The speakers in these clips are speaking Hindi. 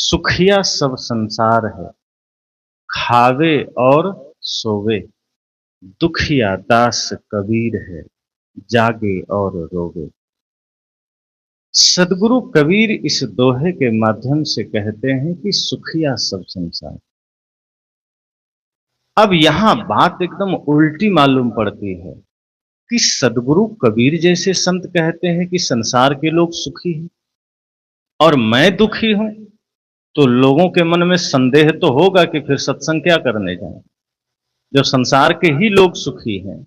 सुखिया सब संसार है, खावे और सोवे। दुखिया दास कबीर है, जागे और रोवे। सदगुरु कबीर इस दोहे के माध्यम से कहते हैं कि सुखिया सब संसार। अब यहां बात एकदम उल्टी मालूम पड़ती है कि सदगुरु कबीर जैसे संत कहते हैं कि संसार के लोग सुखी हैं और मैं दुखी हूं, तो लोगों के मन में संदेह तो होगा कि फिर सत्संग क्या करने जाएं। जब संसार के ही लोग सुखी हैं,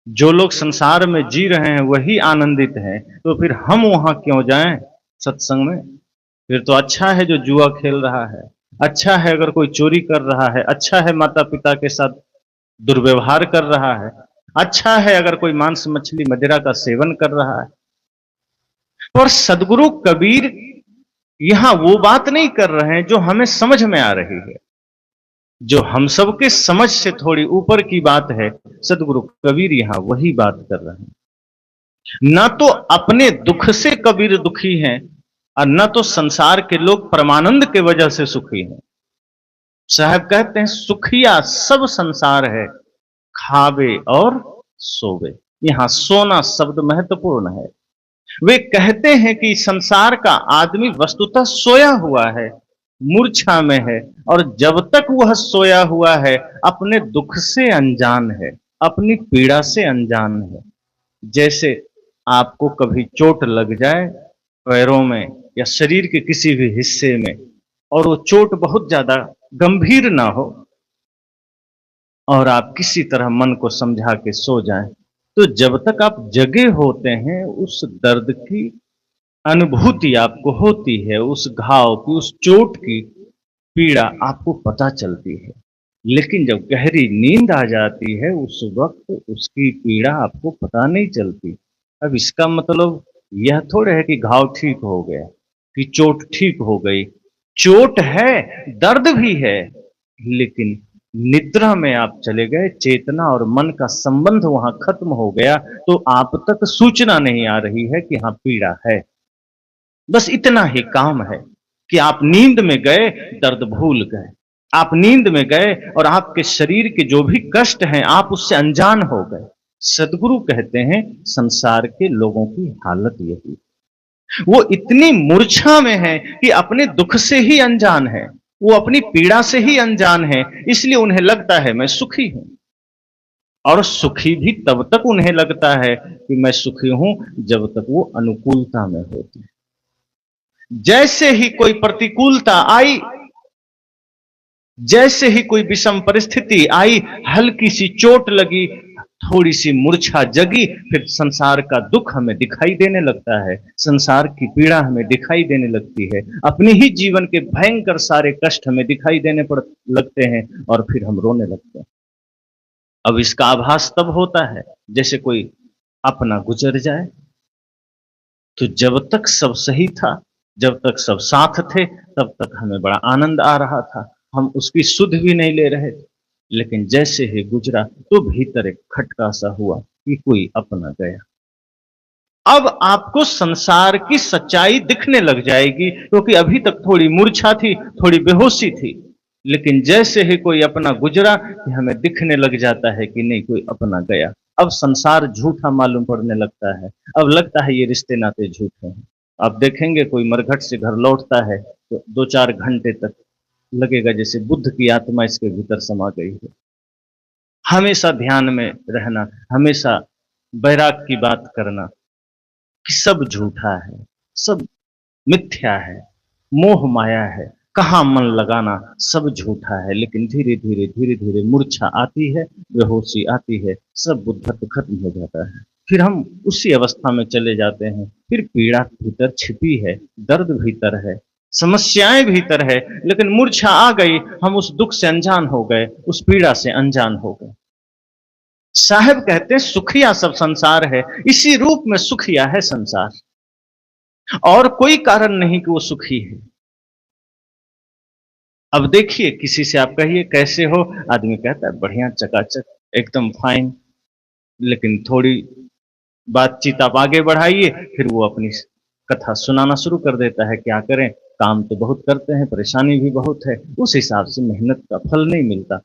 जो लोग संसार में जी रहे हैं वही आनंदित हैं, तो फिर हम वहां क्यों जाएं सत्संग में। फिर तो अच्छा है जो जुआ खेल रहा है, अच्छा है अगर कोई चोरी कर रहा है, अच्छा है माता पिता के साथ दुर्व्यवहार कर रहा है, अच्छा है अगर कोई मांस मछली मदिरा का सेवन कर रहा है। और सदगुरु कबीर यहां वो बात नहीं कर रहे हैं जो हमें समझ में आ रही है, जो हम सबके समझ से थोड़ी ऊपर की बात है। सदगुरु कबीर यहां वही बात कर रहे हैं। ना तो अपने दुख से कबीर दुखी हैं और न तो संसार के लोग परमानंद के वजह से सुखी हैं। साहब कहते हैं सुखिया सब संसार है, खावे और सोवे। यहां सोना शब्द महत्वपूर्ण है। वे कहते हैं कि संसार का आदमी वस्तुतः सोया हुआ है, मूर्छा में है, और जब तक वह सोया हुआ है अपने दुख से अनजान है, अपनी पीड़ा से अनजान है। जैसे आपको कभी चोट लग जाए पैरों में या शरीर के किसी भी हिस्से में, और वो चोट बहुत ज्यादा गंभीर ना हो और आप किसी तरह मन को समझा के सो जाएं, तो जब तक आप जगे होते हैं उस दर्द की अनुभूति आपको होती है, उस घाव की, उस चोट की पीड़ा आपको पता चलती है। लेकिन जब गहरी नींद आ जाती है उस वक्त उसकी पीड़ा आपको पता नहीं चलती। अब इसका मतलब यह थोड़ा है कि घाव ठीक हो गया, कि चोट ठीक हो गई। चोट है, दर्द भी है, लेकिन निद्रा में आप चले गए, चेतना और मन का संबंध वहां खत्म हो गया, तो आप तक सूचना नहीं आ रही है कि हाँ पीड़ा है। बस इतना ही काम है कि आप नींद में गए, दर्द भूल गए। आप नींद में गए और आपके शरीर के जो भी कष्ट हैं आप उससे अनजान हो गए। सदगुरु कहते हैं संसार के लोगों की हालत यही, वो इतनी मूर्छा में है कि अपने दुख से ही अनजान है, वो अपनी पीड़ा से ही अनजान है, इसलिए उन्हें लगता है मैं सुखी हूं। और सुखी भी तब तक उन्हें लगता है कि मैं सुखी हूं जब तक वो अनुकूलता में होती है। जैसे ही कोई प्रतिकूलता आई, जैसे ही कोई विषम परिस्थिति आई, हल्की सी चोट लगी, थोड़ी सी मूर्छा जगी, फिर संसार का दुख हमें दिखाई देने लगता है, संसार की पीड़ा हमें दिखाई देने लगती है, अपने ही जीवन के भयंकर सारे कष्ट हमें दिखाई देने पड़ लगते हैं और फिर हम रोने लगते हैं। अब इसका आभास तब होता है जैसे कोई अपना गुजर जाए। तो जब तक सब सही था, जब तक सब साथ थे, तब तक हमें बड़ा आनंद आ रहा था, हम उसकी सुध भी नहीं ले रहे थे। लेकिन जैसे ही गुजरा तो भीतर एक खटका सा हुआ कि कोई अपना गया। अब आपको संसार की सच्चाई दिखने लग जाएगी, क्योंकि अभी तक थोड़ी मूर्छा थी, थोड़ी बेहोशी थी, लेकिन जैसे ही कोई अपना गुजरा कि हमें दिखने लग जाता है कि नहीं कोई अपना गया। अब संसार झूठा मालूम पड़ने लगता है, अब लगता है ये रिश्ते नाते झूठे हैं। आप देखेंगे कोई मरघट से घर लौटता है तो 2-4 घंटे तक लगेगा जैसे बुद्ध की आत्मा इसके भीतर समा गई है। हमेशा ध्यान में रहना, हमेशा बैराग की बात करना कि सब झूठा है, सब मिथ्या है, मोह माया है, कहां मन लगाना, सब झूठा है। लेकिन धीरे धीरे धीरे धीरे मूर्छा आती है, बेहोशी आती है, सब बुद्धत्व खत्म हो जाता है, फिर हम उसी अवस्था में चले जाते हैं। फिर पीड़ा भीतर छिपी है, दर्द भीतर है, समस्याएं भीतर है, लेकिन मूर्छा आ गई, हम उस दुख से अनजान हो गए, उस पीड़ा से अनजान हो गए। साहब कहते हैं सुखिया सब संसार है, इसी रूप में सुखिया है संसार, और कोई कारण नहीं कि वो सुखी है। अब देखिए किसी से आप कहिए कैसे हो, आदमी कहता है बढ़िया, चकाचक, एकदम फाइन। लेकिन थोड़ी बातचीत आप आगे बढ़ाइए, फिर वो अपनी कथा सुनाना शुरू कर देता है। क्या करें, काम तो बहुत करते हैं, परेशानी भी बहुत है, उस हिसाब से मेहनत का फल नहीं मिलता।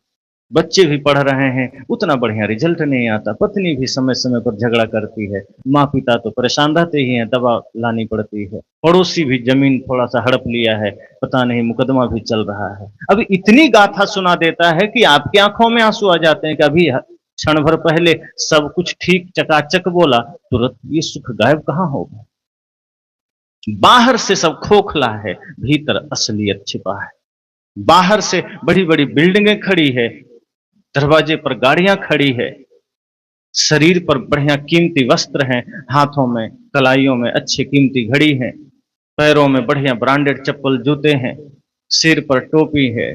बच्चे भी पढ़ रहे हैं, उतना बढ़िया रिजल्ट नहीं आता, पत्नी भी समय समय पर झगड़ा करती है, माँ पिता तो परेशान रहते ही हैं, दवा लानी पड़ती है, पड़ोसी भी जमीन थोड़ा सा हड़प लिया है, पता नहीं मुकदमा भी चल रहा है। अब इतनी गाथा सुना देता है कि आपकी आंखों में आंसू आ जाते हैं कि अभी क्षण भर पहले सब कुछ ठीक चकाचक बोला, तुरंत ये सुख गायब कहाँ होगा। बाहर से सब खोखला है, भीतर असलियत छिपा है। बाहर से बड़ी बड़ी बिल्डिंगें खड़ी है, दरवाजे पर गाड़ियां खड़ी है, शरीर पर बढ़िया कीमती वस्त्र हैं, हाथों में कलाइयों में अच्छी कीमती घड़ी है, पैरों में बढ़िया ब्रांडेड चप्पल जूते हैं, सिर पर टोपी है,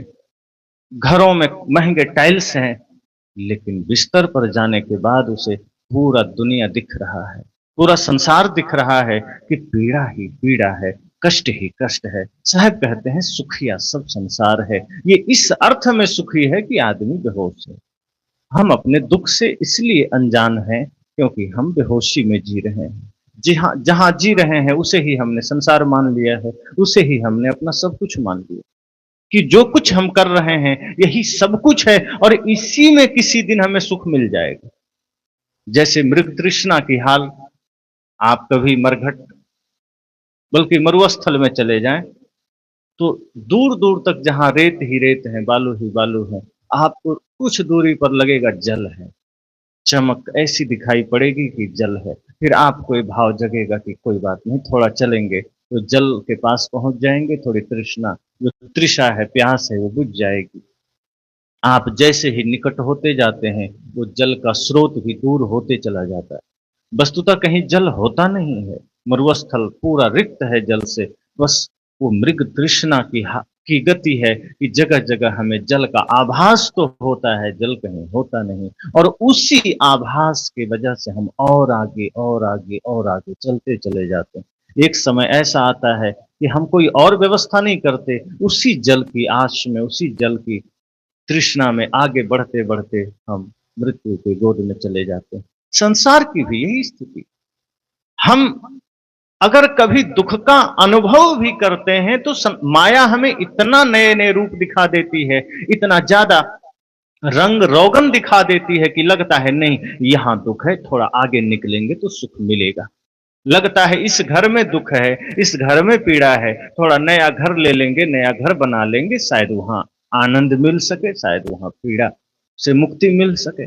घरों में महंगे टाइल्स हैं, लेकिन बिस्तर पर जाने के बाद उसे पूरा दुनिया दिख रहा है, पूरा संसार दिख रहा है कि पीड़ा ही पीड़ा है, कष्ट ही कष्ट है। साहब कहते हैं सुखिया सब संसार है। ये इस अर्थ में सुखी है कि आदमी बेहोश है। हम अपने दुख से इसलिए अनजान हैं क्योंकि हम बेहोशी में जी रहे हैं। जी हाँ, जहां जी रहे हैं उसे ही हमने संसार मान लिया है, उसे ही हमने अपना सब कुछ मान लिया कि जो कुछ हम कर रहे हैं यही सब कुछ है और इसी में किसी दिन हमें सुख मिल जाएगा। जैसे मृग तृष्णा की हाल, आप कभी मरघट बल्कि मरुस्थल में चले जाएं तो दूर दूर तक जहां रेत ही रेत है, बालू ही बालू है, आपको कुछ दूरी पर लगेगा जल है, चमक ऐसी दिखाई पड़ेगी कि जल है। फिर आपको ये भाव जगेगा कि कोई बात नहीं, थोड़ा चलेंगे तो जल के पास पहुंच जाएंगे, थोड़ी तृष्णा जो तृषा है, प्यास है, वो बुझ जाएगी। आप जैसे ही निकट होते जाते हैं वो जल का स्रोत भी दूर होते चला जाता है। वस्तुतः कहीं जल होता नहीं है, मरुस्थल पूरा रिक्त है जल से। बस वो मृग तृष्णा की गति है कि जगह जगह हमें जल का आभास तो होता है, जल कहीं होता नहीं, और उसी आभास की वजह से हम और आगे और आगे और आगे चलते चले जाते हैं। एक समय ऐसा आता है कि हम कोई और व्यवस्था नहीं करते, उसी जल की आश में, उसी जल की तृष्णा में आगे बढ़ते बढ़ते हम मृत्यु की गोद में चले जाते हैं। संसार की भी यही स्थिति। हम अगर कभी दुख का अनुभव भी करते हैं तो माया हमें इतना नए नए रूप दिखा देती है, इतना ज्यादा रंग रोगन दिखा देती है कि लगता है नहीं यहां दुख है, थोड़ा आगे निकलेंगे तो सुख मिलेगा। लगता है इस घर में दुख है, इस घर में पीड़ा है, थोड़ा नया घर ले लेंगे, नया घर बना लेंगे, शायद वहां आनंद मिल सके, शायद वहां पीड़ा से मुक्ति मिल सके।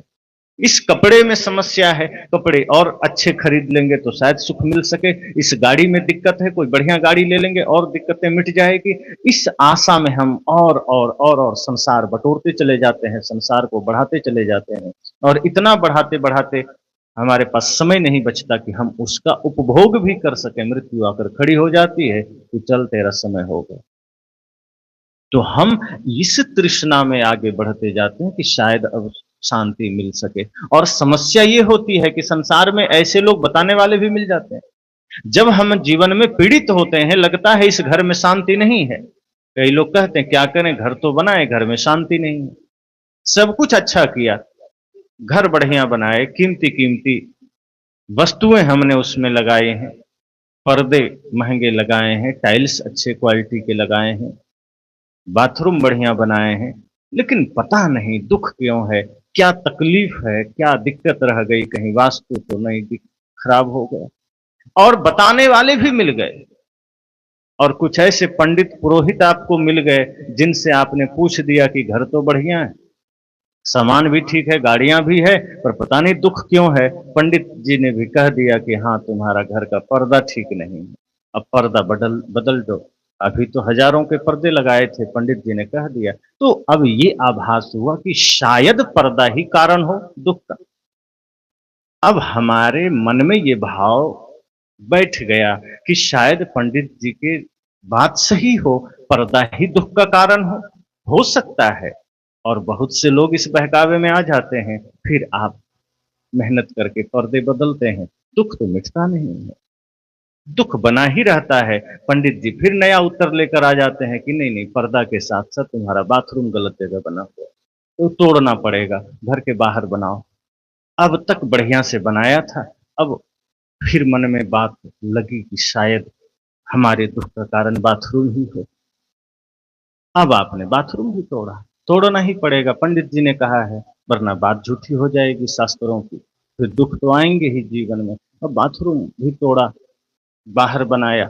इस कपड़े में समस्या है, कपड़े और अच्छे खरीद लेंगे तो शायद सुख मिल सके। इस गाड़ी में दिक्कत है, कोई बढ़िया गाड़ी ले लेंगे और दिक्कतें मिट जाएगी। इस आशा में हम और संसार बटोरते चले जाते हैं, संसार को बढ़ाते चले जाते हैं, और इतना बढ़ाते बढ़ाते हमारे पास समय नहीं बचता कि हम उसका उपभोग भी कर सके। मृत्यु आकर खड़ी हो जाती है कि चल तेरा समय हो गया। तो हम इस तृष्णा में आगे बढ़ते जाते हैं कि शायद अब शांति मिल सके। और समस्या ये होती है कि संसार में ऐसे लोग बताने वाले भी मिल जाते हैं। जब हम जीवन में पीड़ित होते हैं, लगता है इस घर में शांति नहीं है, कई लोग कहते हैं क्या करें, घर तो बनाए, घर में शांति नहीं है। सब कुछ अच्छा किया, घर बढ़िया बनाए, कीमती कीमती वस्तुएं हमने उसमें लगाए हैं, पर्दे महंगे लगाए हैं, टाइल्स अच्छे क्वालिटी के लगाए हैं, बाथरूम बढ़िया बनाए हैं, लेकिन पता नहीं दुख क्यों है, क्या तकलीफ है, क्या दिक्कत रह गई, कहीं वास्तु तो नहीं खराब हो गया। और बताने वाले भी मिल गए, और कुछ ऐसे पंडित पुरोहित आपको मिल गए जिनसे आपने पूछ दिया कि घर तो बढ़िया है, सामान भी ठीक है, गाड़ियां भी है, पर पता नहीं दुख क्यों है। पंडित जी ने भी कह दिया कि हाँ तुम्हारा घर का पर्दा ठीक नहीं है, अब पर्दा बदल बदल दो। अभी तो हजारों के पर्दे लगाए थे, पंडित जी ने कह दिया। तो अब ये आभास हुआ कि शायद पर्दा ही कारण हो दुख का। अब हमारे मन में ये भाव बैठ गया कि शायद पंडित जी के बात सही हो, पर्दा ही दुख का कारण हो सकता है। और बहुत से लोग इस बहकावे में आ जाते हैं, फिर आप मेहनत करके पर्दे बदलते हैं, दुख तो मिटता नहीं है, दुख बना ही रहता है। पंडित जी फिर नया उत्तर लेकर आ जाते हैं कि नहीं नहीं, पर्दा के साथ साथ तुम्हारा बाथरूम गलत जगह बना हुआ, तो तोड़ना पड़ेगा, घर के बाहर बनाओ। अब तक बढ़िया से बनाया था, अब फिर मन में बात लगी कि शायद हमारे दुख का कारण बाथरूम ही है। अब आपने बाथरूम भी तोड़ा, तोड़ना ही पड़ेगा, पंडित जी ने कहा है, वरना बात झूठी हो जाएगी शास्त्रों की, फिर दुख तो आएंगे ही जीवन में। अब बाथरूम भी तोड़ा, बाहर बनाया,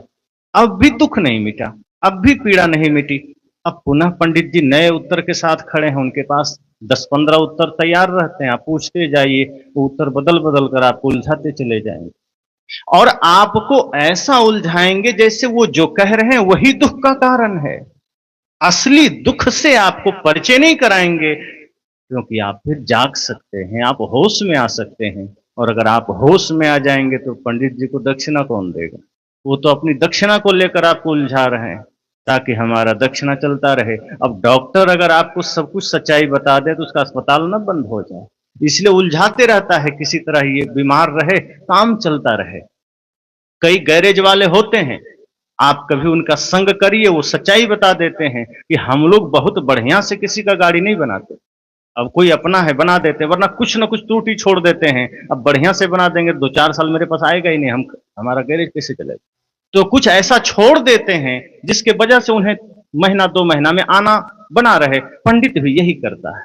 अब भी दुख नहीं मिटा, अब भी पीड़ा नहीं मिटी। अब पुनः पंडित जी नए उत्तर के साथ खड़े हैं, उनके पास 10-15 उत्तर तैयार रहते हैं, आप पूछते जाइए, वो उत्तर बदल बदल कर आपको उलझाते चले जाएंगे और आपको ऐसा उलझाएंगे जैसे वो जो कह रहे हैं वही दुख का कारण है। असली दुख से आपको परिचय नहीं कराएंगे, क्योंकि आप फिर जाग सकते हैं, आप होश में आ सकते हैं। और अगर आप होश में आ जाएंगे तो पंडित जी को दक्षिणा कौन देगा? वो तो अपनी दक्षिणा को लेकर आपको उलझा रहे हैं ताकि हमारा दक्षिणा चलता रहे। अब डॉक्टर अगर आपको सब कुछ सच्चाई बता दे तो उसका अस्पताल ना बंद हो जाए, इसलिए उलझाते रहता है, किसी तरह ये बीमार रहे, काम चलता रहे। कई गैरेज वाले होते हैं, आप कभी उनका संग करिए, वो सच्चाई बता देते हैं कि हम लोग बहुत बढ़िया से किसी का गाड़ी नहीं बनाते। अब कोई अपना है बना देते, वरना कुछ ना कुछ त्रुटि छोड़ देते हैं। अब बढ़िया से बना देंगे 2-4 साल मेरे पास आएगा ही नहीं, हमारा गैरेज कैसे चलेगा? तो कुछ ऐसा छोड़ देते हैं जिसके वजह से उन्हें महीना 2 महीना में आना बना रहे। पंडित भी यही करता है।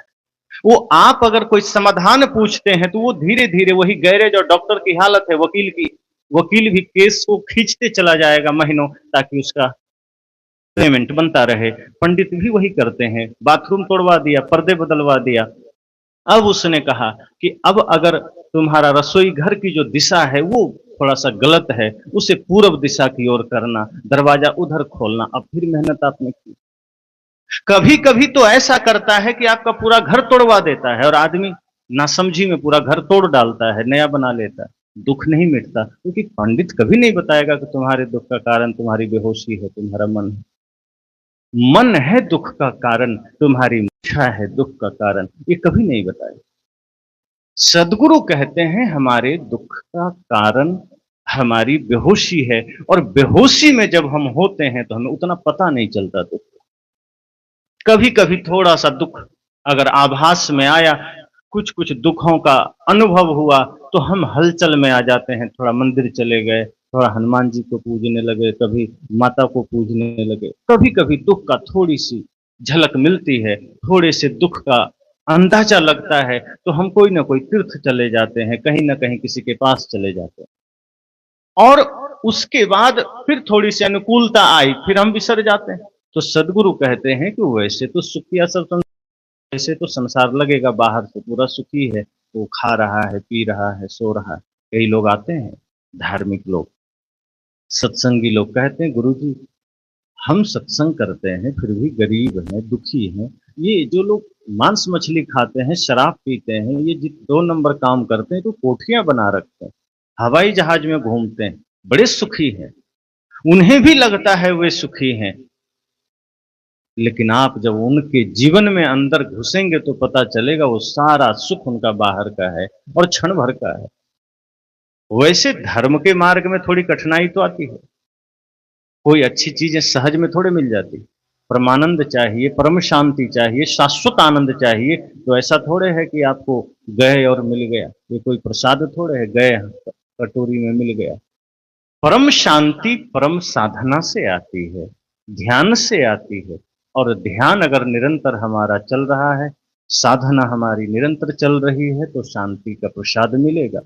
वो आप अगर कोई समाधान पूछते हैं तो वो धीरे धीरे वही गैरेज और डॉक्टर की हालत है वकील की, वकील भी केस को खींचते चला जाएगा महीनों, ताकि उसका पेमेंट बनता रहे। पंडित भी वही करते हैं, बाथरूम तोड़वा दिया, पर्दे बदलवा दिया। अब उसने कहा कि अब अगर तुम्हारा रसोई घर की जो दिशा है वो थोड़ा सा गलत है, उसे पूर्व दिशा की ओर करना, दरवाजा उधर खोलना। अब फिर मेहनत आपने की। कभी कभी तो ऐसा करता है कि आपका पूरा घर तोड़वा देता है और आदमी नासमझी में पूरा घर तोड़ डालता है, नया बना लेता है। दुख नहीं मिटता, क्योंकि पंडित कभी नहीं बताएगा कि तुम्हारे दुख का कारण तुम्हारी बेहोशी है, तुम्हारा मन है। मन है दुख का कारण, तुम्हारी इच्छा है दुख का कारण, ये कभी नहीं बताए। सदगुरु कहते हैं हमारे दुख का कारण हमारी बेहोशी है, और बेहोशी में जब हम होते हैं तो हमें उतना पता नहीं चलता दुख। कभी कभी थोड़ा सा दुख अगर आभास में आया, कुछ कुछ दुखों का अनुभव हुआ, तो हम हलचल में आ जाते हैं, थोड़ा मंदिर चले गए, थोड़ा हनुमान जी को पूजने लगे, कभी माता को पूजने लगे। कभी कभी दुख का थोड़ी सी झलक मिलती है, थोड़े से दुख का अंदाजा लगता है, तो हम कोई ना कोई तीर्थ चले जाते हैं, कहीं ना कहीं किसी के पास चले जाते हैं, और उसके बाद फिर थोड़ी सी अनुकूलता आई, फिर हम बिसर जाते हैं। तो सदगुरु कहते हैं कि वैसे तो सुखिया सब, वैसे तो संसार लगेगा बाहर से पूरा सुखी है, वो खा रहा है, पी रहा है, सो रहा है। कई लोग आते हैं, धार्मिक लोग, सत्संगी लोग, कहते हैं गुरु जी हम सत्संग करते हैं फिर भी गरीब हैं, दुखी हैं। ये जो लोग मांस मछली खाते हैं, शराब पीते हैं, ये 2 नंबर काम करते हैं, तो कोठियां बना रखते हैं, हवाई जहाज में घूमते हैं, बड़े सुखी हैं, उन्हें भी लगता है वे सुखी हैं। लेकिन आप जब उनके जीवन में अंदर घुसेंगे तो पता चलेगा वो सारा सुख उनका बाहर का है और क्षण भर का है। वैसे धर्म के मार्ग में थोड़ी कठिनाई तो आती है, कोई अच्छी चीजें सहज में थोड़े मिल जाती। परमानंद चाहिए, परम शांति चाहिए, शाश्वत आनंद चाहिए, तो ऐसा थोड़े है कि आपको गए और मिल गया। ये कोई प्रसाद थोड़े है, गए कटोरी में मिल गया। परम शांति परम साधना से आती है, ध्यान से आती है। और ध्यान अगर निरंतर हमारा चल रहा है, साधना हमारी निरंतर चल रही है, तो शांति का प्रसाद मिलेगा।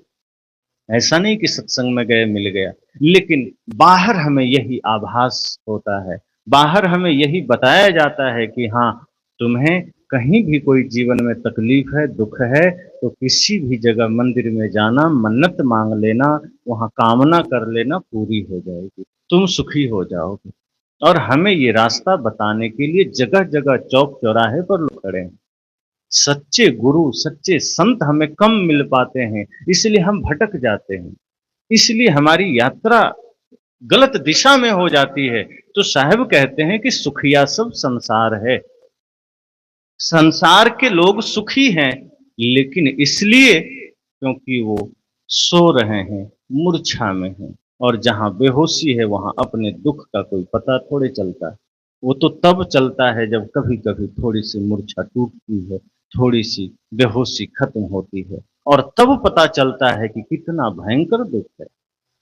ऐसा नहीं कि सत्संग में गए मिल गया, लेकिन बाहर हमें यही आभास होता है, बाहर हमें यही बताया जाता है कि हाँ, तुम्हें कहीं भी कोई जीवन में तकलीफ है, दुख है, तो किसी भी जगह मंदिर में जाना, मन्नत मांग लेना, वहां कामना कर लेना, पूरी हो जाएगी, तुम सुखी हो जाओगे। और हमें ये रास्ता बताने के लिए जगह जगह चौक चौराहे पर लोग खड़े हैं। सच्चे गुरु, सच्चे संत हमें कम मिल पाते हैं, इसलिए हम भटक जाते हैं, इसलिए हमारी यात्रा गलत दिशा में हो जाती है। तो साहब कहते हैं कि सुखिया सब संसार है। संसार के लोग सुखी हैं, लेकिन इसलिए क्योंकि वो सो रहे हैं, मूर्छा में हैं, और जहां बेहोशी है वहां अपने दुख का कोई पता थोड़े चलता है। वो तो तब चलता है जब कभी कभी थोड़ी सी मूर्छा टूटती है, थोड़ी सी बेहोशी खत्म होती है, और तब पता चलता है कि कितना भयंकर दुख है,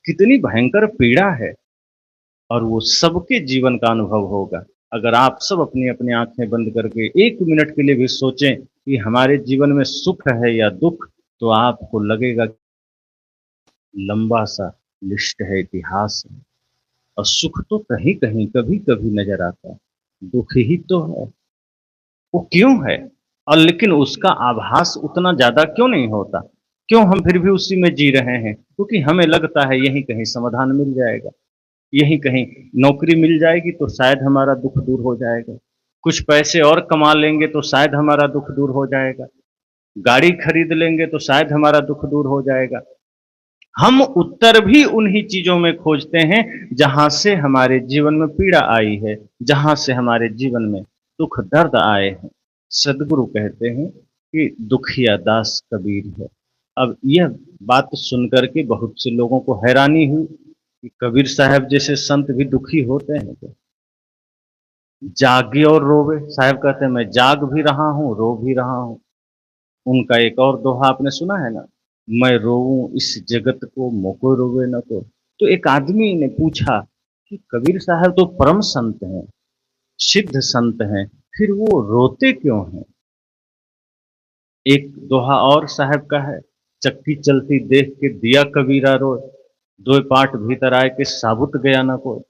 कितनी भयंकर पीड़ा है। और वो सबके जीवन का अनुभव होगा। अगर आप सब अपनी अपनी आंखें बंद करके 1 मिनट के लिए भी सोचें कि हमारे जीवन में सुख है या दुख, तो आपको लगेगा लंबा सा लिस्ट है, इतिहास है। और सुख तो कहीं कहीं कभी कभी नजर आता है, दुख ही तो है। वो क्यों है? और लेकिन उसका आभास उतना ज्यादा क्यों नहीं होता? क्यों हम फिर भी उसी में जी रहे हैं? क्योंकि हमें लगता है यहीं कहीं समाधान मिल जाएगा, यहीं कहीं नौकरी मिल जाएगी तो शायद हमारा दुख दूर हो जाएगा, कुछ पैसे और कमा लेंगे तो शायद हमारा दुख दूर हो जाएगा, गाड़ी खरीद लेंगे तो शायद हमारा दुख दूर हो जाएगा। हम उत्तर भी उन्हीं चीजों में खोजते हैं जहां से हमारे जीवन में पीड़ा आई है, जहां से हमारे जीवन में दुख दर्द आए हैं। सदगुरु कहते हैं कि दुखिया दास कबीर है। अब यह बात सुनकर के बहुत से लोगों को हैरानी हुई कि कबीर साहब जैसे संत भी दुखी होते हैं क्या? जागे और रोवे। साहब कहते हैं मैं जाग भी रहा हूं, रो भी रहा हूं। उनका एक और दोहा आपने सुना है ना, मैं रोऊं इस जगत को मोको रोवे न को। तो एक आदमी ने पूछा कि कबीर साहब तो परम संत हैं, सिद्ध संत हैं, फिर वो रोते क्यों हैं? एक दोहा और साहब का है, चक्की चलती देख के दिया कबीरा रोए, दो पाठ भीतर आए के साबुत गया न कोई।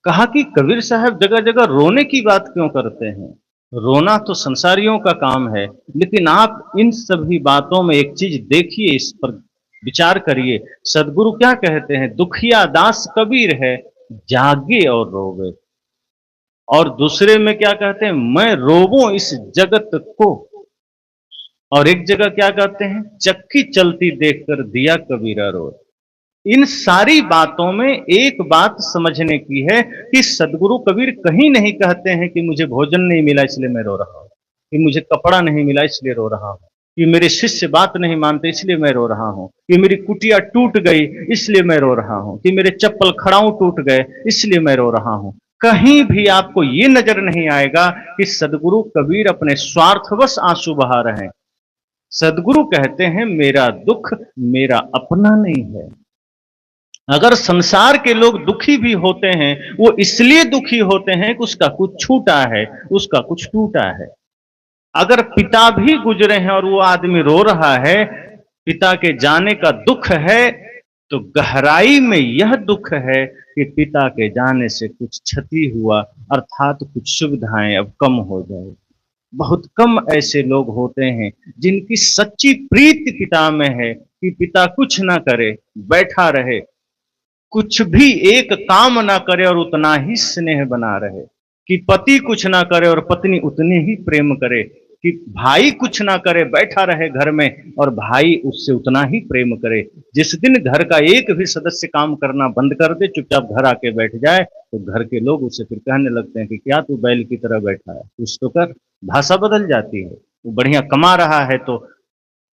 कहा कि कबीर साहब जगह जगह रोने की बात क्यों करते हैं? रोना तो संसारियों का काम है, लेकिन आप इन सभी बातों में एक चीज देखिए, इस पर विचार करिए। सदगुरु क्या कहते हैं? दुखिया दास कबीर है, जागे और रोवे। और दूसरे में क्या कहते हैं? मैं रोवूं इस जगत को। और एक जगह क्या कहते हैं? चक्की चलती देखकर दिया कबीरा रोए। इन सारी बातों में एक बात समझने की है कि सदगुरु कबीर कहीं नहीं कहते हैं कि मुझे भोजन नहीं मिला इसलिए मैं रो रहा हूं, कि मुझे कपड़ा नहीं मिला इसलिए रो रहा हूं, कि मेरे शिष्य बात नहीं मानते इसलिए मैं रो रहा हूं, कि मेरी कुटिया टूट गई इसलिए मैं रो रहा हूं, कि मेरे चप्पल खड़ाऊ टूट गए इसलिए मैं रो रहा हूं। कहीं भी आपको ये नजर नहीं आएगा कि सदगुरु कबीर अपने स्वार्थवश आंसू बहा रहे हैं। सदगुरु कहते हैं मेरा दुख मेरा अपना नहीं है। अगर संसार के लोग दुखी भी होते हैं, वो इसलिए दुखी होते हैं कि उसका कुछ छूटा है, उसका कुछ टूटा है। अगर पिता भी गुजरे हैं और वो आदमी रो रहा है, पिता के जाने का दुख है, तो गहराई में यह दुख है कि पिता के जाने से कुछ क्षति हुआ, अर्थात कुछ सुविधाएं अब कम हो जाए। बहुत कम ऐसे लोग होते हैं जिनकी सच्ची प्रीति पिता में है कि पिता कुछ ना करे, बैठा रहे, कुछ भी एक काम ना करे और उतना ही स्नेह बना रहे, कि पति कुछ ना करे और पत्नी उतनी ही प्रेम करे, कि भाई कुछ ना करे बैठा रहे घर में और भाई उससे उतना ही प्रेम करे। जिस दिन घर का एक भी सदस्य काम करना बंद कर दे, चुपचाप घर आके बैठ जाए, तो घर के लोग उसे फिर कहने लगते हैं कि क्या तू बैल की तरह बैठा है, कुछ तो कर। भाषा बदल जाती है। वो बढ़िया कमा रहा है तो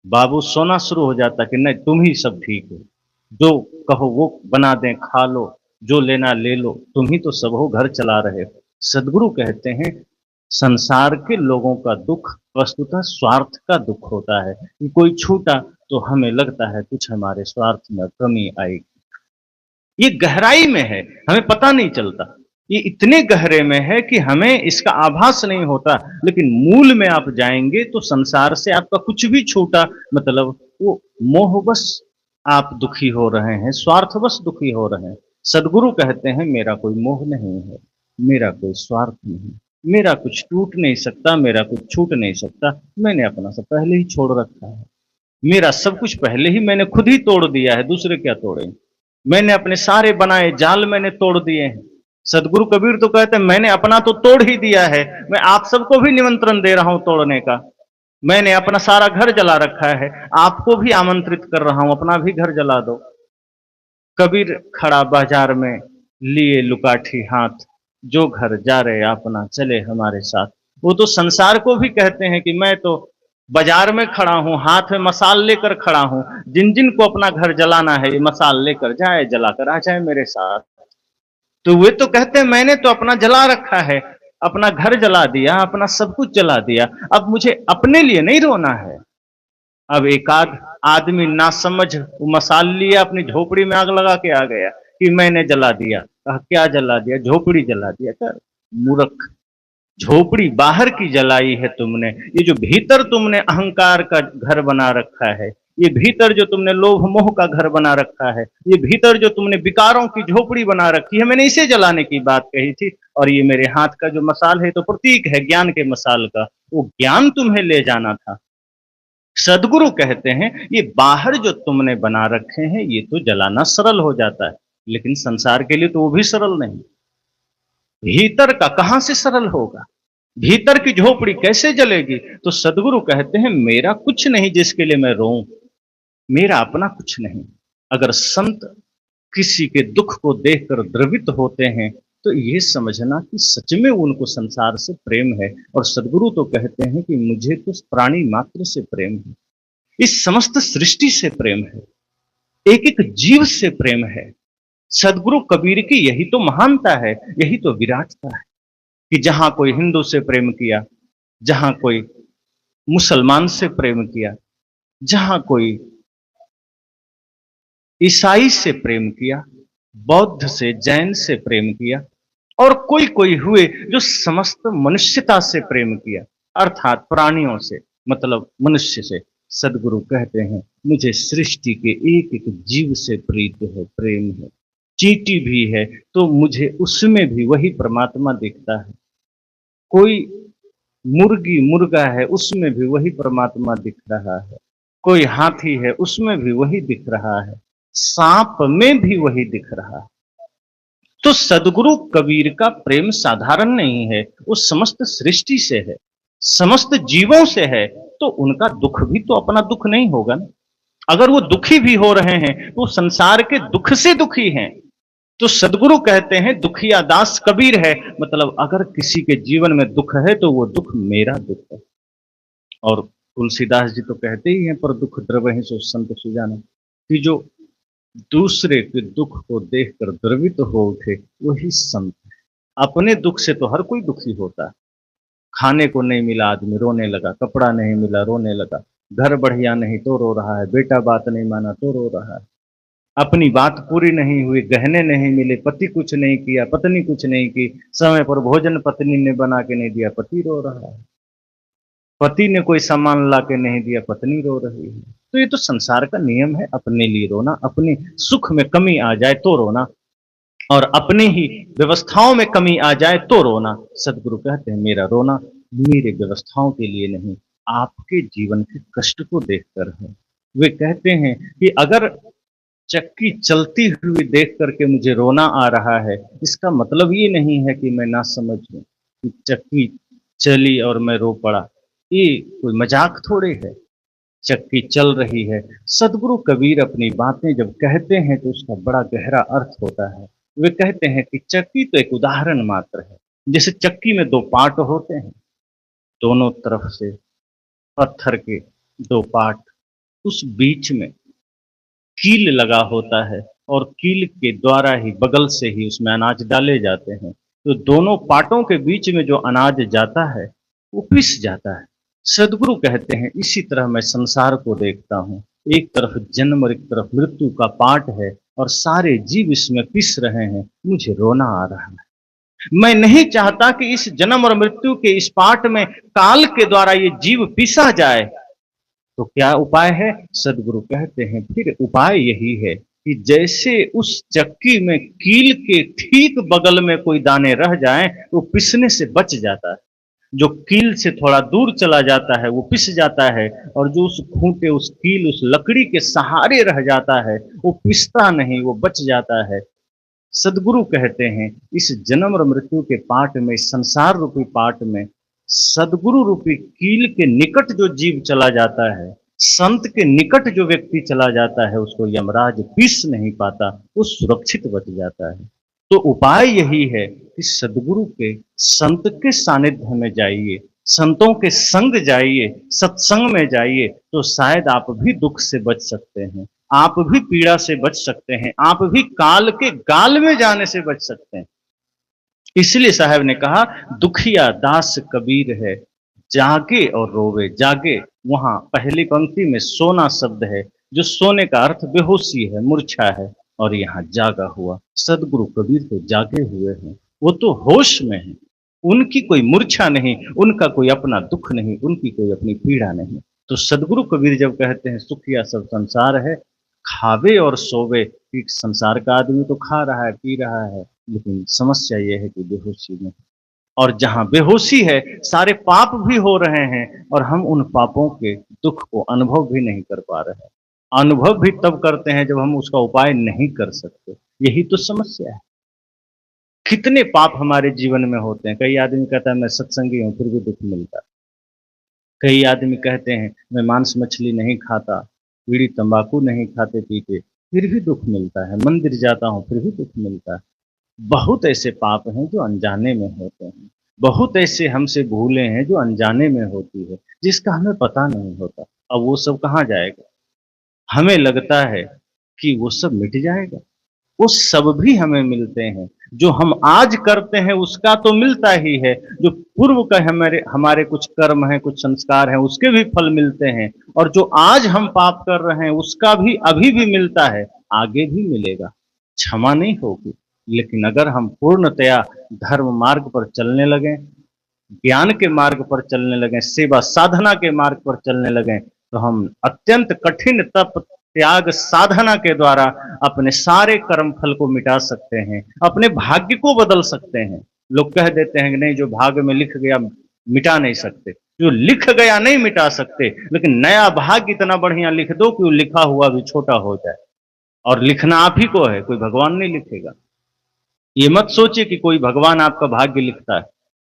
बाबू सोना शुरू हो जाता कि नहीं तुम ही सब ठीक हो, जो कहो वो बना दें, खा लो, जो लेना ले लो, तुम ही तो सब हो, घर चला रहे हो। सदगुरु कहते हैं संसार के लोगों का दुख वस्तुतः स्वार्थ का दुख होता है कि कोई छूटा तो हमें लगता है कुछ हमारे स्वार्थ में कमी आएगी। ये गहराई में है, हमें पता नहीं चलता। ये इतने गहरे में है कि हमें इसका आभास नहीं होता, लेकिन मूल में आप जाएंगे तो संसार से आपका कुछ भी छूटा मतलब वो मोहवश आप दुखी हो रहे हैं, स्वार्थवश दुखी हो रहे हैं। सदगुरु कहते हैं मेरा कोई मोह नहीं है, मेरा कोई स्वार्थ नहीं, मेरा कुछ टूट नहीं सकता, मेरा कुछ छूट नहीं सकता, मैंने अपना सब पहले ही छोड़ रखा है। मेरा सब कुछ पहले ही मैंने खुद ही तोड़ दिया है, दूसरे क्या तोड़ेंगे। मैंने अपने सारे बनाए जाल मैंने तोड़ दिए हैं। सदगुरु कबीर तो कहते हैं मैंने अपना तो तोड़ ही दिया है, मैं आप सबको भी निमंत्रण दे रहा हूं तोड़ने का। मैंने अपना सारा घर जला रखा है, आपको भी आमंत्रित कर रहा हूं, अपना भी घर जला दो। कबीर खड़ा बाजार में लिए लुकाठी हाथ, जो घर जा रहे अपना चले हमारे साथ। वो तो संसार को भी कहते हैं कि मैं तो बाजार में खड़ा हूं, हाथ में मसाल लेकर खड़ा हूं, जिन जिन को अपना घर जलाना है ये मसाल लेकर जाए, जलाकर आ जाए मेरे साथ। तो वे तो कहते हैं मैंने तो अपना जला रखा है, अपना घर जला दिया, अपना सब कुछ जला दिया, अब मुझे अपने लिए नहीं रोना है। अब एक आदमी ना समझ मसाल लिया, अपनी झोपड़ी में आग लगा के आ गया कि मैंने जला दिया। कहा क्या जला दिया? झोपड़ी जला दिया। क्या मूर्ख, झोपड़ी बाहर की जलाई है तुमने, ये जो भीतर तुमने अहंकार का घर बना रखा है, ये भीतर जो तुमने लोभ मोह का घर बना रखा है, ये भीतर जो तुमने विकारों की झोपड़ी बना रखी है, मैंने इसे जलाने की बात कही थी। और ये मेरे हाथ का जो मसाल है तो प्रतीक है ज्ञान के मसाल का, वो ज्ञान तुम्हें ले जाना था। सदगुरु कहते हैं ये बाहर जो तुमने बना रखे हैं ये तो जलाना सरल हो जाता है, लेकिन संसार के लिए तो वो भी सरल नहीं। भीतर का कहां से सरल होगा? भीतर की झोपड़ी कैसे जलेगी? तो सदगुरु कहते हैं मेरा कुछ नहीं जिसके लिए मैं रोऊं, मेरा अपना कुछ नहीं। अगर संत किसी के दुख को देखकर द्रवित होते हैं तो ये समझना कि सच में उनको संसार से प्रेम है। और सदगुरु तो कहते हैं कि मुझे तो प्राणी मात्र से प्रेम है, इस समस्त सृष्टि से प्रेम है, एक एक जीव से प्रेम है। सदगुरु कबीर की यही तो महानता है, यही तो विराटता है कि जहां कोई हिंदू से प्रेम किया, जहां कोई मुसलमान से प्रेम किया, जहां कोई ईसाई से प्रेम किया, बौद्ध से जैन से प्रेम किया, और कोई कोई हुए जो समस्त मनुष्यता से प्रेम किया, अर्थात प्राणियों से, मतलब मनुष्य से। सदगुरु कहते हैं मुझे सृष्टि के एक एक जीव से प्रीत है, प्रेम है। चींटी भी है तो मुझे उसमें भी वही परमात्मा दिखता है। कोई मुर्गी मुर्गा है उसमें भी वही परमात्मा दिख रहा है। कोई हाथी है उसमें भी वही दिख रहा है, सांप में भी वही दिख रहा है। तो सदगुरु कबीर का प्रेम साधारण नहीं है, वो समस्त सृष्टि से है, समस्त जीवों से है। तो उनका दुख भी तो अपना दुख नहीं होगा ना। अगर वो दुखी भी हो रहे हैं तो संसार के दुख से दुखी हैं। तो सदगुरु कहते हैं दुखिया दास कबीर है, मतलब अगर किसी के जीवन में दुख है तो वो दुख मेरा दुख है। और तुलसीदास जी तो कहते ही हैं पर दुख द्रवहि सो संत सुजाना, कि जो दूसरे के दुख को देखकर द्रवित हो उठे वही संत है। अपने दुख से तो हर कोई दुखी होता है। खाने को नहीं मिला आदमी रोने लगा, कपड़ा नहीं मिला रोने लगा, घर बढ़िया नहीं तो रो रहा है, बेटा बात नहीं माना तो रो रहा है, अपनी बात पूरी नहीं हुई, गहने नहीं मिले, पति कुछ नहीं किया, पत्नी कुछ नहीं की, समय पर भोजन पत्नी ने बना के नहीं दिया, पति रो रहा है, पति ने कोई सामान ला के नहीं दिया, पत्नी रो रही है। तो ये तो संसार का नियम है, अपने लिए रोना, अपने सुख में कमी आ जाए तो रोना, और अपनी ही व्यवस्थाओं में कमी आ जाए तो रोना। सदगुरु कहते हैं मेरा रोना मेरे व्यवस्थाओं के लिए नहीं, आपके जीवन के कष्ट को देखकर है। वे कहते हैं कि अगर चक्की चलती हुई देख करके मुझे रोना आ रहा है, इसका मतलब ये नहीं है कि मैं ना समझ हूं कि चक्की चली और मैं रो पड़ा, ये कोई मजाक थोड़े है, चक्की चल रही है। सदगुरु कबीर अपनी बातें जब कहते हैं तो उसका बड़ा गहरा अर्थ होता है। वे कहते हैं कि चक्की तो एक उदाहरण मात्र है, जैसे चक्की में दो पार्ट होते हैं, दोनों तरफ से पत्थर के दो पार्ट, उस बीच में कील लगा होता है, और कील के द्वारा ही बगल से ही उसमें अनाज डाले जाते हैं। तो दोनों पार्टों के बीच में जो अनाज जाता है वो पिस जाता है। सदगुरु कहते हैं इसी तरह मैं संसार को देखता हूँ, एक तरफ जन्म और एक तरफ मृत्यु का पार्ट है, और सारे जीव इसमें पिस रहे हैं, मुझे रोना आ रहा है। मैं नहीं चाहता कि इस जन्म और मृत्यु के इस पार्ट में काल के द्वारा ये जीव पिसा जाए। तो क्या उपाय है? सदगुरु कहते हैं फिर उपाय यही है कि जैसे उस चक्की में कील के ठीक बगल में कोई दाने रह जाएं तो पिसने से बच जाता है, जो कील से थोड़ा दूर चला जाता है वो पिस जाता है, और जो उस खूंटे उस कील उस लकड़ी के सहारे रह जाता है वो पिसता नहीं, वो बच जाता है। सदगुरु कहते हैं इस जन्म और मृत्यु के पाठ में, इस संसार रूपी पाठ में, सदगुरु रूपी कील के निकट जो जीव चला जाता है, संत के निकट जो व्यक्ति चला जाता है, उसको यमराज पीस नहीं पाता, वो सुरक्षित बच जाता है। तो उपाय यही है कि सदगुरु के संत के सानिध्य में जाइए, संतों के संग जाइए, सत्संग में जाइए, तो शायद आप भी दुख से बच सकते हैं, आप भी पीड़ा से बच सकते हैं, आप भी काल के गाल में जाने से बच सकते हैं। इसलिए साहब ने कहा दुखिया दास कबीर है, जागे और रोवे। जागे, वहां पहली पंक्ति में सोना शब्द है, जो सोने का अर्थ बेहोशी है, मूर्छा है। और यहाँ जागा हुआ। सदगुरु कबीर तो जागे हुए हैं, वो तो होश में हैं। उनकी कोई मूर्छा नहीं, उनका कोई अपना दुख नहीं, उनकी कोई अपनी पीड़ा नहीं। तो सदगुरु कबीर जब कहते हैं सुखिया सब संसार है, खावे और सोवे, कि संसार का आदमी तो खा रहा है, पी रहा है, लेकिन समस्या ये है कि बेहोशी में, और जहां बेहोशी है सारे पाप भी हो रहे हैं, और हम उन पापों के दुख को अनुभव भी नहीं कर पा रहे हैं। अनुभव भी तब करते हैं जब हम उसका उपाय नहीं कर सकते। यही तो समस्या है। कितने पाप हमारे जीवन में होते हैं। कई आदमी कहता है मैं सत्संगी हूं फिर भी दुख मिलता है। कई आदमी कहते हैं मैं मांस मछली नहीं खाता, बीड़ी तंबाकू नहीं खाते पीते, फिर भी दुख मिलता है। मंदिर जाता हूं फिर भी दुख मिलता है। बहुत ऐसे पाप हैं जो अनजाने में होते हैं। बहुत ऐसे हमसे भूलें हैं जो अनजाने में होती है, जिसका हमें पता नहीं होता। अब वो सब कहाँ जाएगा? हमें लगता है कि वो सब मिट जाएगा। वो सब भी हमें मिलते हैं। जो हम आज करते हैं उसका तो मिलता ही है, जो पूर्व का हमारे हमारे कुछ कर्म हैं, कुछ संस्कार हैं, उसके भी फल मिलते हैं। और जो आज हम पाप कर रहे हैं उसका भी अभी भी मिलता है, आगे भी मिलेगा। क्षमा नहीं होगी। लेकिन अगर हम पूर्णतया धर्म मार्ग पर चलने लगें, ज्ञान के मार्ग पर चलने लगें, सेवा साधना के मार्ग पर चलने लगें, तो हम अत्यंत कठिन तप त्याग साधना के द्वारा अपने सारे कर्म फल को मिटा सकते हैं, अपने भाग्य को बदल सकते हैं। लोग कह देते हैं कि नहीं, जो भाग्य में लिख गया मिटा नहीं सकते। जो लिख गया नहीं मिटा सकते, लेकिन नया भाग्य इतना बढ़िया लिख दो कि वो लिखा हुआ भी छोटा हो जाए। और लिखना आप ही को है, कोई भगवान नहीं लिखेगा। ये मत सोचिए कि कोई भगवान आपका भाग्य लिखता है।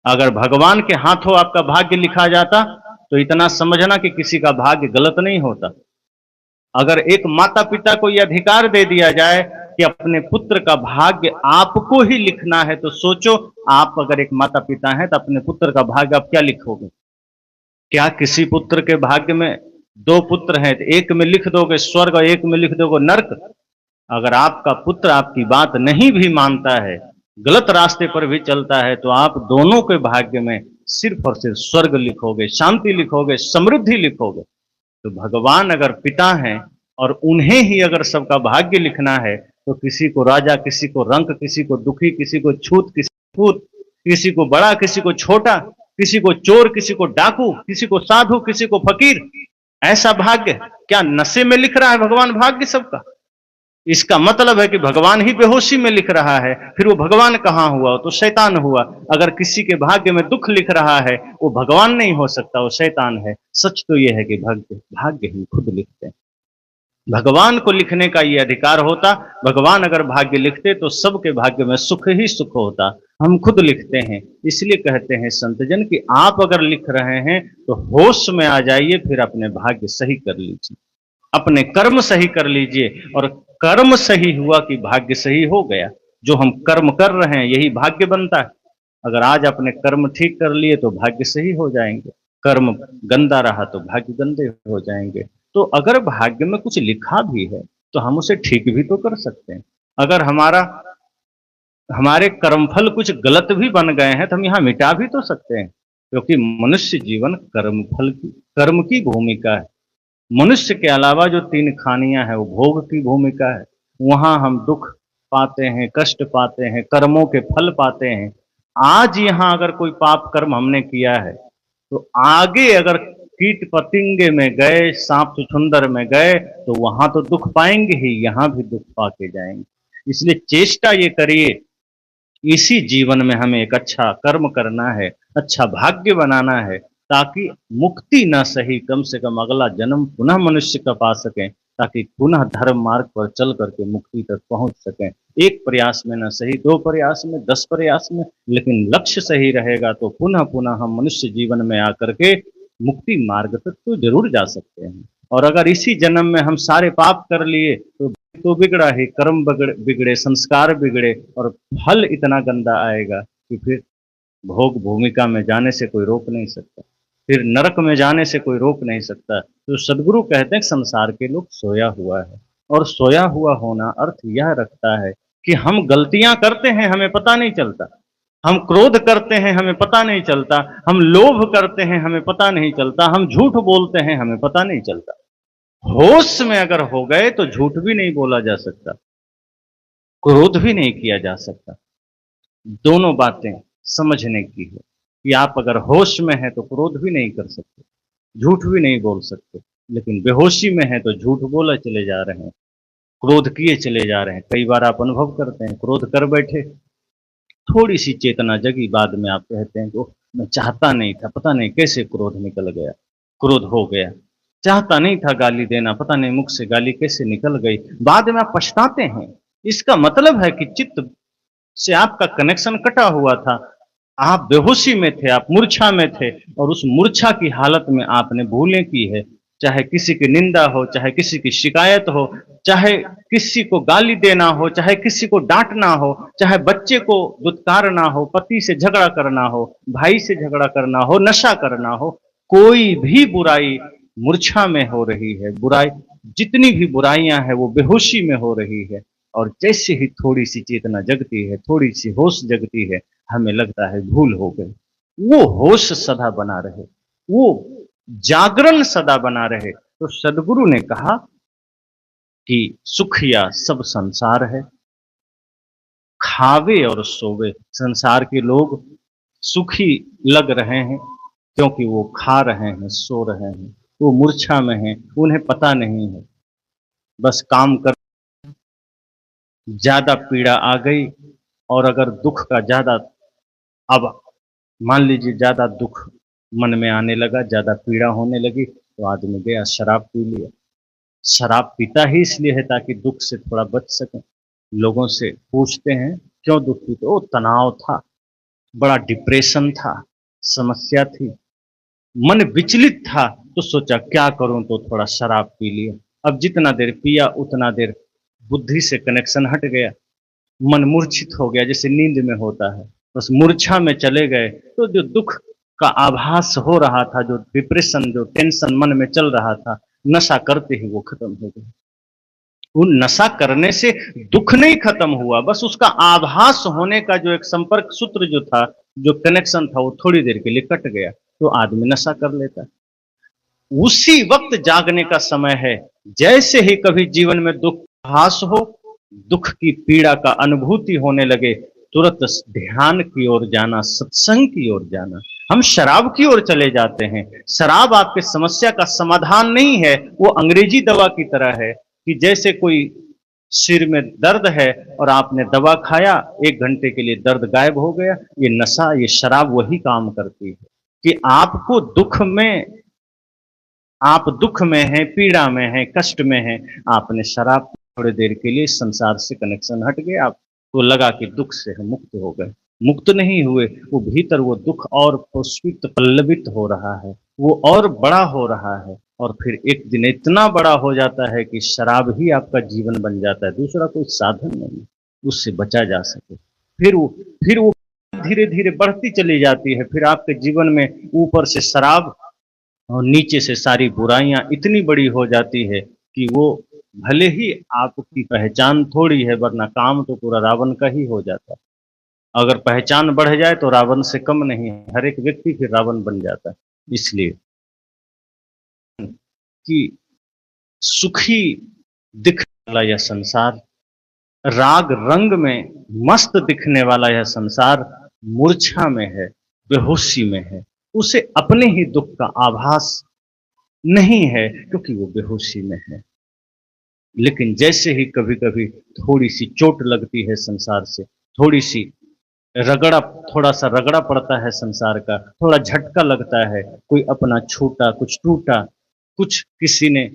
अगर भगवान के हाथों आपका भाग्य लिखा जाता तो इतना समझना कि किसी का भाग्य गलत नहीं होता। अगर एक माता पिता को यह अधिकार दे दिया जाए कि अपने पुत्र का भाग्य आपको ही लिखना है, तो सोचो, आप अगर एक माता पिता हैं तो अपने पुत्र का भाग्य आप क्या लिखोगे? क्या किसी पुत्र के भाग्य में, दो पुत्र हैं तो एक में लिख दोगे स्वर्ग और एक में लिख दोगे नर्क? अगर आपका पुत्र आपकी बात नहीं भी मानता है, गलत रास्ते पर भी चलता है, तो आप दोनों के भाग्य में सिर्फ और सिर्फ स्वर्ग लिखोगे, शांति लिखोगे, समृद्धि लिखोगे। तो भगवान अगर पिता हैं और उन्हें ही अगर सबका भाग्य लिखना है, तो किसी को राजा, किसी को रंक, किसी को दुखी, किसी को छूत, किसी को छूत, किसी को बड़ा, किसी को छोटा, किसी को चोर, किसी को डाकू, किसी को साधु, किसी को फकीर, ऐसा भाग्य क्या नशे में लिख रहा है भगवान भाग्य सबका? इसका मतलब है कि भगवान ही बेहोशी में लिख रहा है। फिर वो भगवान कहां हुआ? तो शैतान हुआ। अगर किसी के भाग्य में दुख लिख रहा है, वो भगवान नहीं हो सकता, वो शैतान है। सच तो यह है कि भाग्य भाग्य ही खुद लिखते हैं। भगवान को लिखने का ये अधिकार होता, भगवान अगर भाग्य लिखते तो सबके भाग्य में सुख ही सुख होता। हम खुद लिखते हैं। इसलिए कहते हैं संतजन कि आप अगर लिख रहे हैं तो होश में आ जाइए, फिर अपने भाग्य सही कर लीजिए, अपने कर्म सही कर लीजिए। और कर्म सही हुआ कि भाग्य सही हो गया। जो हम कर्म कर रहे हैं यही भाग्य बनता है। अगर आज अपने कर्म ठीक कर लिए तो भाग्य सही हो जाएंगे, कर्म गंदा रहा तो भाग्य गंदे हो जाएंगे। तो अगर भाग्य में कुछ लिखा भी है तो हम उसे ठीक भी तो कर सकते हैं। अगर हमारे कर्मफल कुछ गलत भी बन गए हैं तो हम यहाँ मिटा भी तो सकते हैं, क्योंकि मनुष्य जीवन कर्म की भूमिका है। मनुष्य के अलावा जो तीन खानियां हैं वो भोग की भूमिका है। वहां हम दुख पाते हैं, कष्ट पाते हैं, कर्मों के फल पाते हैं। आज यहाँ अगर कोई पाप कर्म हमने किया है तो आगे अगर कीट पतिंगे में गए, सांप छुछुंदर में गए, तो वहां तो दुख पाएंगे ही, यहाँ भी दुख पाके जाएंगे। इसलिए चेष्टा ये करिए, इसी जीवन में हमें एक अच्छा कर्म करना है, अच्छा भाग्य बनाना है, ताकि मुक्ति ना सही, कम से कम अगला जन्म पुनः मनुष्य का पा सकें, ताकि पुनः धर्म मार्ग पर चल करके मुक्ति तक पहुंच सकें। एक प्रयास में ना सही, दो प्रयास में, 10 प्रयास में, लेकिन लक्ष्य सही रहेगा तो पुनः पुनः हम मनुष्य जीवन में आकर के मुक्ति मार्ग तक तो जरूर जा सकते हैं। और अगर इसी जन्म में हम सारे पाप कर लिए तो बिगड़ा ही, कर्म बिगड़े, संस्कार बिगड़े, और फल इतना गंदा आएगा कि फिर भोग भूमिका में जाने से कोई रोक नहीं सकता, फिर नरक में जाने से कोई रोक नहीं सकता। तो सदगुरु कहते हैं संसार के लोग सोया हुआ है, और सोया हुआ होना अर्थ यह रखता है कि हम गलतियां करते हैं, हमें पता नहीं चलता। हम क्रोध करते हैं, हमें पता नहीं चलता। हम लोभ करते हैं, हमें पता नहीं चलता। हम झूठ बोलते हैं, हमें पता नहीं चलता। होश में अगर हो गए तो झूठ भी नहीं बोला जा सकता। क्रोध भी नहीं किया जा सकता। दोनों बातें समझने की है कि आप अगर होश में हैं तो क्रोध भी नहीं कर सकते, झूठ भी नहीं बोल सकते, लेकिन बेहोशी में है तो झूठ बोले चले जा रहे हैं, क्रोध किए चले जा रहे हैं। कई बार आप अनुभव करते हैं, क्रोध कर बैठे, थोड़ी सी चेतना जगी, बाद में आप कहते हैं कि ओह, मैं चाहता नहीं था, पता नहीं कैसे क्रोध निकल गया, क्रोध हो गया, चाहता नहीं था गाली देना, पता नहीं मुख से गाली कैसे निकल गई। बाद में आप पछताते हैं। इसका मतलब है कि चित्त से आपका कनेक्शन कटा हुआ था, आप बेहोशी में थे, आप मूर्छा में थे, और उस मूर्छा की हालत में आपने भूलें की है। चाहे किसी की निंदा हो, चाहे किसी की शिकायत हो, चाहे किसी को गाली देना हो, चाहे किसी को डांटना हो, चाहे बच्चे को दुत्कारना हो, पति से झगड़ा करना हो, भाई से झगड़ा करना हो, नशा करना हो, कोई भी बुराई मूर्छा में हो रही है। बुराई, जितनी भी बुराइयां हैं वो बेहोशी में हो रही है। और जैसे ही थोड़ी सी चेतना जगती है, थोड़ी सी होश जगती है, हमें लगता है भूल हो गई। वो होश सदा बना रहे, वो जागरण सदा बना रहे। तो सदगुरु ने कहा कि सुखिया सब संसार है, खावे और सोवे। संसार के लोग सुखी लग रहे हैं क्योंकि वो खा रहे हैं, सो रहे हैं, वो मूर्छा में हैं, उन्हें पता नहीं है, बस काम कर। ज्यादा पीड़ा आ गई, और अगर दुख का ज्यादा, अब मान लीजिए ज्यादा दुख मन में आने लगा, ज्यादा पीड़ा होने लगी, तो आदमी गया शराब पी लिया। शराब पीता ही इसलिए है ताकि दुख से थोड़ा बच सके। लोगों से पूछते हैं क्यों दुख पीते? ओ, तनाव था, बड़ा डिप्रेशन था, समस्या थी, मन विचलित था, तो सोचा क्या करूं, तो थोड़ा शराब पी लिया। अब जितना देर पिया उतना देर बुद्धि से कनेक्शन हट गया, मन मूर्छित हो गया, जैसे नींद में होता है, बस मूर्छा में चले गए। तो जो दुख का आभास हो रहा था, जो डिप्रेशन, जो टेंशन मन में चल रहा था, नशा करते ही वो खत्म हो गया। वो नशा करने से दुख नहीं खत्म हुआ, बस उसका आभास होने का जो एक संपर्क सूत्र जो था, जो कनेक्शन था, वो थोड़ी देर के लिए कट गया, तो आदमी नशा कर लेता। उसी वक्त जागने का समय है। जैसे ही कभी जीवन में दुख आभास हो, दुख की पीड़ा का अनुभूति होने लगे, तुरंत ध्यान की ओर जाना, सत्संग की ओर जाना। हम शराब की ओर चले जाते हैं। शराब आपके समस्या का समाधान नहीं है, वो अंग्रेजी दवा की तरह है कि जैसे कोई सिर में दर्द है और आपने दवा खाया, 1 घंटे के लिए दर्द गायब हो गया। ये नशा, ये शराब वही काम करती है कि आपको दुख में, आप दुख में हैं, पीड़ा में हैं, कष्ट में हैं, आपने शराब थोड़ी देर के लिए संसार से कनेक्शन हट गए, आपको लगा कि दुख से हम मुक्त हो गए। मुक्त नहीं हुए, वो भीतर वो दुख और पुष्पित पल्लवित हो रहा है, वो और बड़ा हो रहा है, और फिर एक दिन इतना बड़ा हो जाता है कि शराब ही आपका जीवन बन जाता है, दूसरा कोई साधन नहीं उससे बचा जा सके। फिर वो धीरे धीरे बढ़ती चली जाती है। फिर आपके जीवन में ऊपर से शराब और नीचे से सारी बुराइयां इतनी बड़ी हो जाती है कि वो, भले ही आपकी पहचान थोड़ी है, वरना काम तो पूरा रावण का ही हो जाता है। अगर पहचान बढ़ जाए तो रावण से कम नहीं है, हर एक व्यक्ति फिर रावण बन जाता है। इसलिए कि सुखी दिखने वाला यह संसार, राग रंग में मस्त दिखने वाला यह संसार मूर्छा में है, बेहोशी में है। उसे अपने ही दुख का आभास नहीं है क्योंकि वो बेहोशी में है। लेकिन जैसे ही कभी कभी थोड़ी सी चोट लगती है संसार से, थोड़ी सी रगड़ा, थोड़ा सा रगड़ा पड़ता है संसार का, थोड़ा झटका लगता है, कोई अपना छूटा, कुछ टूटा, कुछ किसी ने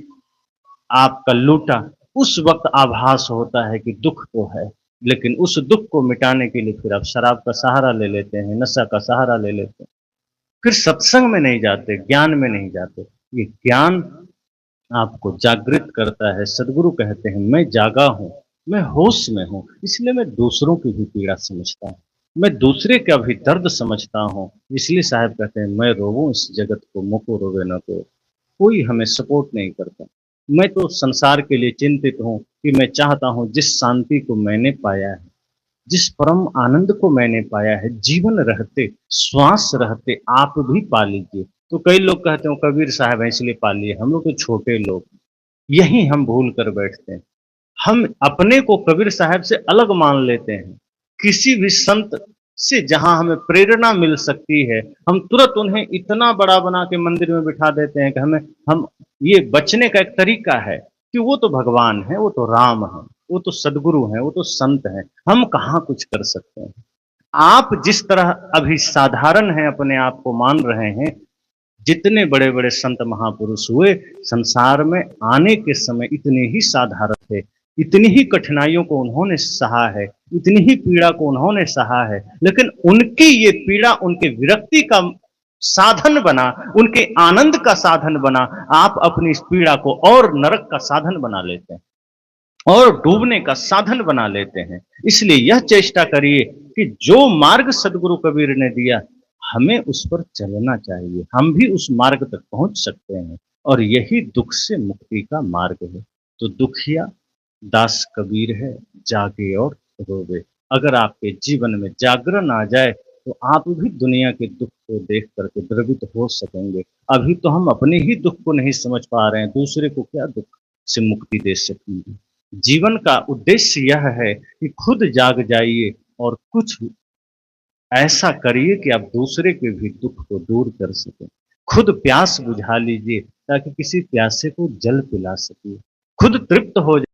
आपका लूटा, उस वक्त आभास होता है कि दुख तो है। लेकिन उस दुख को मिटाने के लिए फिर आप शराब का सहारा ले लेते हैं, नशा का सहारा ले लेते हैं, फिर सत्संग में नहीं जाते, ज्ञान में नहीं जाते। ये ज्ञान आपको जागृत करता है। सदगुरु कहते हैं मैं जागा हूं, मैं होश में हूं, इसलिए मैं दूसरों की भी पीड़ा समझता हूं, मैं दूसरे का भी दर्द समझता हूं। इसलिए साहब कहते हैं मैं रोऊं इस जगत को, मुको रोवे न को। कोई हमें सपोर्ट नहीं करता। मैं तो संसार के लिए चिंतित हूं कि मैं चाहता हूं जिस शांति को मैंने पाया है, जिस परम आनंद को मैंने पाया है, जीवन रहते, श्वास रहते आप भी पा लीजिए। तो कई लोग कहते हैं कबीर साहब हैं इसलिए पा लिए, हम लोग तो छोटे लोग, यही हम भूल कर बैठते हैं। हम अपने को कबीर साहब से अलग मान लेते हैं। किसी भी संत से जहां हमें प्रेरणा मिल सकती है, हम तुरंत उन्हें इतना बड़ा बना के मंदिर में बिठा देते हैं कि हम ये बचने का एक तरीका है कि वो तो भगवान है, वो तो राम है, वो तो सदगुरु है, वो तो संत है, हम कहाँ कुछ कर सकते हैं। आप जिस तरह अभी साधारण हैं, अपने आप को मान रहे हैं, जितने बड़े बड़े संत महापुरुष हुए संसार में आने के समय इतने ही साधारण थे, इतनी ही कठिनाइयों को उन्होंने सहा है, इतनी ही पीड़ा को उन्होंने सहा है, लेकिन उनकी ये पीड़ा उनके विरक्ति का साधन बना, उनके आनंद का साधन बना। आप अपनी इस पीड़ा को और नरक का साधन बना लेते हैं और डूबने का साधन बना लेते हैं। इसलिए यह चेष्टा करिए कि जो मार्ग सदगुरु कबीर ने दिया, हमें उस पर चलना चाहिए, हम भी उस मार्ग तक पहुंच सकते हैं और यही दुख से मुक्ति का मार्ग है। तो दुखिया दास कबीर है, जागे और रोवे। अगर आपके जीवन में जागरण आ जाए तो आप भी दुनिया के दुख को देख करके द्रवित हो सकेंगे। अभी तो हम अपने ही दुख को नहीं समझ पा रहे हैं, दूसरे को क्या दुख से मुक्ति दे सकेंगे। जीवन का उद्देश्य यह है कि खुद जाग जाइए और कुछ ऐसा करिए कि आप दूसरे के भी दुख को दूर कर सकें। खुद प्यास बुझा लीजिए ताकि किसी प्यासे को जल पिला सकिए। खुद तृप्त हो जाए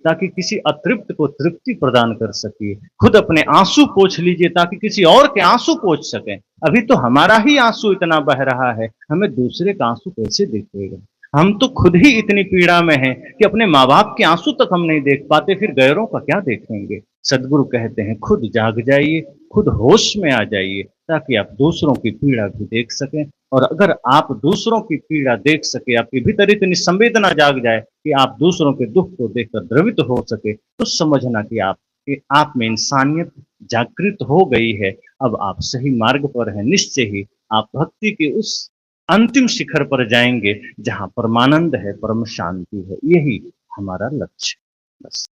ताकि किसी अतृप्त को तृप्ति प्रदान कर सकिए। खुद अपने आंसू पोंछ लीजिए ताकि किसी और के आंसू पोंछ सकें। अभी तो हमारा ही आंसू इतना बह रहा है, हमें दूसरे का आंसू कैसे दिखेगा। हम तो खुद ही इतनी पीड़ा में हैं कि अपने माँ बाप के आंसू तक हम नहीं देख पाते, फिर गैरों का क्या देखेंगे। सदगुरु कहते हैं खुद जाग जाइए, खुद होश में आ जाइए ताकि आप दूसरों की पीड़ा भी देख सकें। और अगर आप दूसरों की पीड़ा देख सके, आपके भीतर इतनी संवेदना जाग जाए कि आप दूसरों के दुख को देखकर द्रवित हो सके, तो समझना कि आप में इंसानियत जागृत हो गई है। अब आप सही मार्ग पर हैं। निश्चय ही आप भक्ति के उस अंतिम शिखर पर जाएंगे जहां परमानंद है, परम शांति है। यही हमारा लक्ष्य। बस।